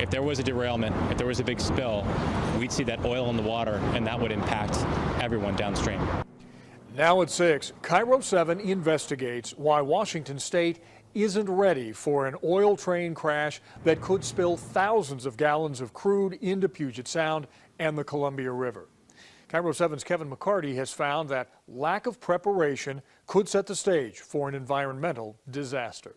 if there was a derailment, if there was a big spill, we'd see that oil in the water, and that would impact everyone downstream. Now at 6, KIRO 7 investigates why Washington State isn't ready for an oil train crash that could spill thousands of gallons of crude into Puget Sound and the Columbia River. KIRO 7's Kevin McCarty has found that lack of preparation could set the stage for an environmental disaster.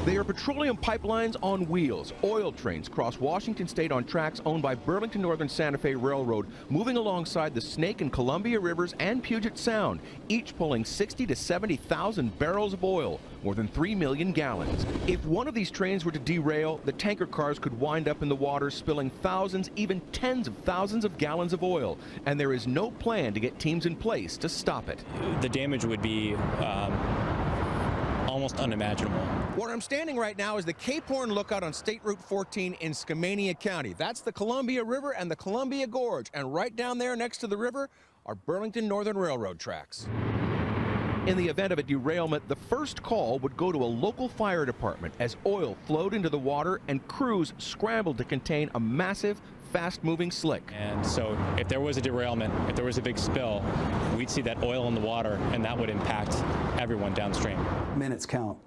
They are petroleum pipelines on wheels. Oil trains cross Washington State on tracks owned by Burlington Northern Santa Fe Railroad, moving alongside the Snake and Columbia Rivers and Puget Sound, each pulling 60 to 70,000 barrels of oil, more than 3 million gallons. If one of these trains were to derail, the tanker cars could wind up in the water, spilling thousands, even tens of thousands of gallons of oil. And there is no plan to get teams in place to stop it. The damage would be almost unimaginable. Where I'm standing right now is the Cape Horn Lookout on State Route 14 in Skamania County. That's the Columbia River and the Columbia Gorge, and right down there next to the river are Burlington Northern Railroad tracks. In the event of a derailment, the first call would go to a local fire department as oil flowed into the water and crews scrambled to contain a massive, fast-moving slick. And so if there was a derailment, if there was a big spill, we'd see that oil in the water, and that would impact everyone downstream. Minutes count.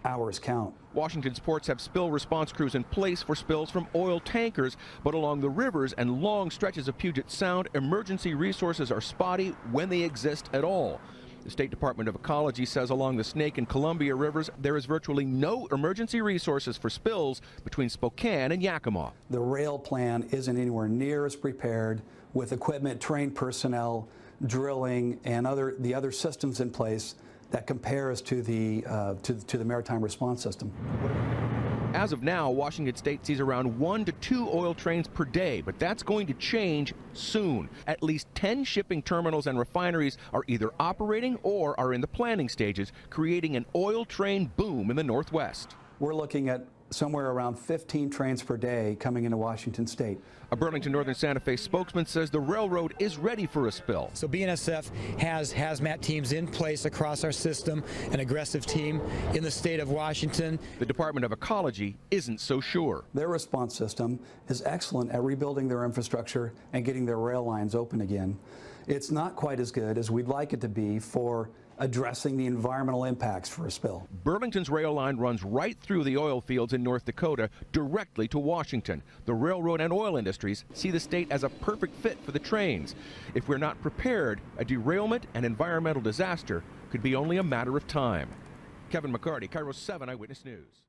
Hours count. Washington's ports have spill response crews in place for spills from oil tankers, but along the rivers and long stretches of Puget Sound, emergency resources are spotty when they exist at all. The State Department of Ecology says along the Snake and Columbia Rivers, there is virtually no emergency resources for spills between Spokane and Yakima. The rail plan isn't anywhere near as prepared with equipment, trained personnel, drilling, and the other systems in place that compares to the maritime response system. As of now, Washington State sees around 1 to 2 oil trains per day, but that's going to change soon. At least 10 shipping terminals and refineries are either operating or are in the planning stages, creating an oil train boom in the Northwest. We're looking at somewhere around 15 trains per day coming into Washington State. A Burlington Northern Santa Fe spokesman says the railroad is ready for a spill. So BNSF has hazmat teams in place across our system, an aggressive team in the state of Washington. The Department of Ecology isn't so sure. Their response system is excellent at rebuilding their infrastructure and getting their rail lines open again. It's not quite as good as we'd like it to be for addressing the environmental impacts for a spill. Burlington's rail line runs right through the oil fields in North Dakota directly to Washington. The railroad and oil industries see the state as a perfect fit for the trains. If we're not prepared, a derailment and environmental disaster could be only a matter of time. Kevin McCarty, KIRO 7 Eyewitness News.